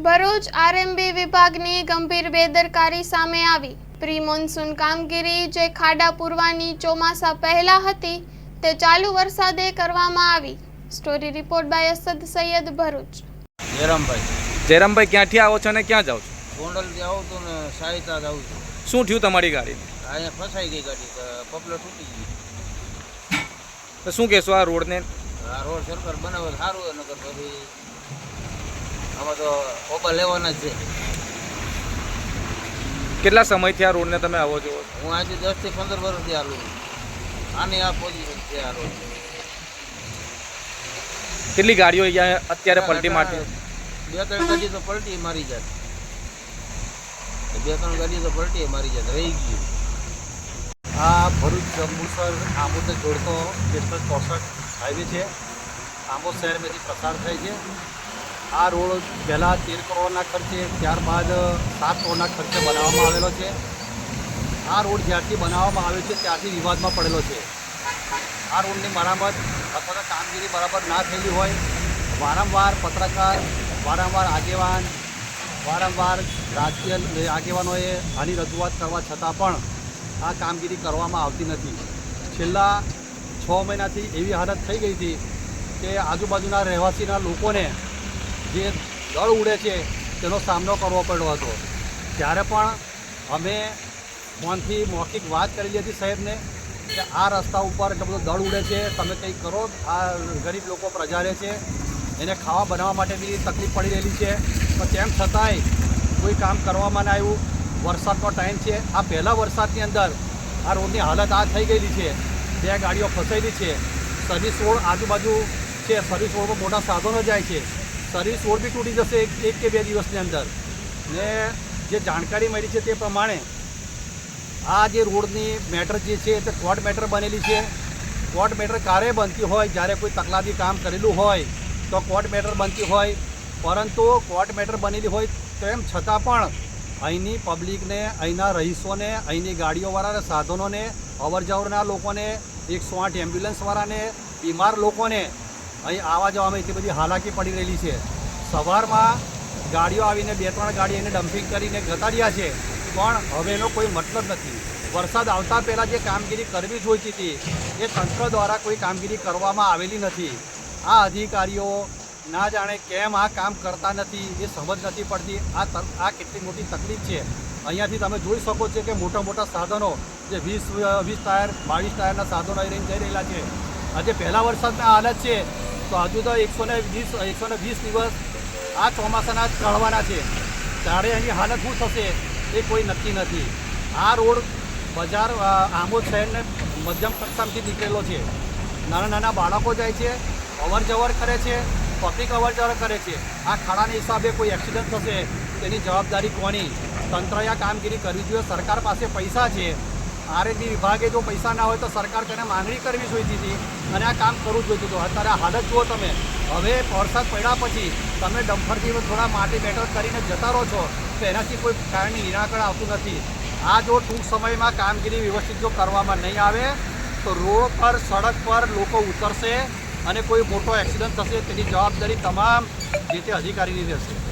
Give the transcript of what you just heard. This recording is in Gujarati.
ભરૂચ આરએમબી વિભાગની ગંભીર બેદરકારી સામે આવી। પ્રી મોન્સૂન કામગીરી જે ખાડા પૂરવાની ચોમાસા પહેલા હતી તે ચાલુ વરસાદે કરવામાં આવી। Story report by Asad Saiyed, Bharuch. Jayrambhai ક્યાંથી આવો છો અને ક્યાં જાઓ છો? ગોંડલથી આવું છું ને સાહિતા જાઉં છું। શું થયું તમારી ગાડીને? અહીંયા ફસાઈ ગઈ ગાડી, પપલો તૂટી ગઈ। તો શું કહેશો આ રોડને? આ રોડ સરકાર બનાવે તો સારું હોય, નકર પછી આમાં તો ઓપા લેવાના જ છે। કેટલા સમયથી આ રોડને તમે આવો છો? હું આજે 10 થી 15 વર્ષથી આવું છું। આની આ પોઝિશન છે આ રોડ। કેટલી ગાડીઓ અહીંયા અત્યારે પલટી મારતી? 2-3 ગાડી તો પલટી મારી જાય, 2-3 ગાડી તો પલટી મારી જાય, રહી ગયું। આ ભરૂચ જંબુસર આમોદને જોડતો નેશનલ 64 હાઈવે છે। આમોદ શહેરમાંથી પસાર થાય છે। આ રોડ પહેલાં 13 કરોડના ખર્ચે, ત્યારબાદ 7 કરોડના ખર્ચે બનાવવામાં આવેલો છે। આ રોડ જ્યારથી બનાવવામાં આવ્યો છે ત્યારથી વિવાદમાં પડેલો છે। આ રોડની મરામત અથવા તો કામગીરી બરાબર ના થયેલી હોય, વારંવાર પત્રકાર, વારંવાર આગેવાન, વારંવાર રાજકીય આગેવાનોએ આની રજૂઆત કરવા છતાં પણ આ કામગીરી કરવામાં આવતી નથી। છેલ્લા 6 મહિનાથી એવી હાલત થઈ ગઈ હતી કે આજુબાજુના રહેવાસીના લોકોને જે દળ ઉડે છે તેનો સામનો કરવો પડ્યો હતો। ત્યારે પણ અમે ફોનથી મૌખિક વાત કરેલી હતી સાહેબને કે આ રસ્તા ઉપર એટલો બધો દળ ઉડે છે, તમે કંઈક કરો। આ ગરીબ લોકો પ્રજા રહે છે, એને ખાવા બનાવવા માટે બી તકલીફ પડી રહેલી છે, પણ તેમ છતાંય કોઈ કામ કરવામાં ના આવ્યું। વરસાદનો ટાઈમ છે, આ પહેલા વરસાદની અંદર આ રોડની હાલત આ થઈ ગયેલી છે। 2 ગાડીઓ ફસાયેલી છે। સર્વિસ રોડ આજુબાજુ છે, સર્વિસ રોડમાં મોટા સાધનો જાય છે, સર્વિસ રોડ બી તૂટી જશે 1 કે 2 દિવસની અંદર। ને જે જાણકારી મળી છે તે પ્રમાણે આ જે રોડની મેટર જે છે તે કોર્ટ મેટર બનેલી છે। કોર્ટ મેટર ક્યારે બનતી હોય? જ્યારે કોઈ તકલાદી કામ કરેલું હોય તો કોર્ટ મેટર બનતી હોય, પરંતુ કોર્ટ મેટર બનેલી હોય તેમ છતાં પણ અહીંની પબ્લિકને, અહીંના રહીશોને, અહીંની ગાડીઓવાળાને, સાધનોને, અવરજવરના લોકોને, 108 એમ્બ્યુલન્સવાળાને, બીમાર લોકોને અહીં આવવા જવામાં એટલી બધી હાલાકી પડી રહેલી છે। સવારમાં ગાડીઓ આવીને 2-3 ગાડી એને ડમ્પિંગ કરીને જતા રહ્યા છે, પણ હવે એનો કોઈ મતલબ નથી। વરસાદ આવતા પહેલાં જે કામગીરી કરવી જોઈતી હતી એ તંત્ર દ્વારા કોઈ કામગીરી કરવામાં આવેલી નથી। આ અધિકારીઓ ના જાણે કેમ આ કામ કરતા નથી, એ સમજ નથી પડતી। આ કેટલી મોટી તકલીફ છે। અહીંયાથી તમે જોઈ શકો છો કે મોટા મોટા સાધનો જે 20 ટાયર, 22 ટાયરના સાધનો અહીં જઈ રહેલા છે। આજે પહેલા વરસાદના હાલત છે તો હજુ તો 120 દિવસ આ ચોમાસાના ચડવાના છે, ત્યારે એની હાલત શું થશે એ કોઈ નક્કી નથી। આ રોડ બજાર આમોદ શહેરને મધ્યમ કક્ષામાંથી નીકળેલો છે। નાના નાના બાળકો જાય છે, અવરજવર કરે છે, પબ્લિક અવરજવર કરે છે। આ ખાડાના હિસાબે કોઈ એક્સિડન્ટ થશે તેની જવાબદારી કોની? તંત્રએ આ કામગીરી કરવી જોઈએ। સરકાર પાસે પૈસા છે, આરએમબી વિભાગે જો પૈસા ના હોય તો સરકાર તેને માંગણી કરવી જોઈતી હતી અને આ કામ કરવું જોઈતું હતું। અત્યારે આ હાલત જુઓ તમે। હવે વરસાદ પડ્યા પછી તમે ડમ્પરથી થોડા માટી બેટર કરીને જતા રહો છો તો એનાથી કોઈ કારણની નિરાકરણ આવતું નથી। આ જો ટૂંક સમયમાં કામગીરી વ્યવસ્થિત જો કરવામાં નહીં આવે તો રોડ પર, સડક પર લોકો ઉતરશે અને કોઈ મોટો એક્સિડન્ટ થશે તેની જવાબદારી તમામ જે તે અધિકારીની રહેશે।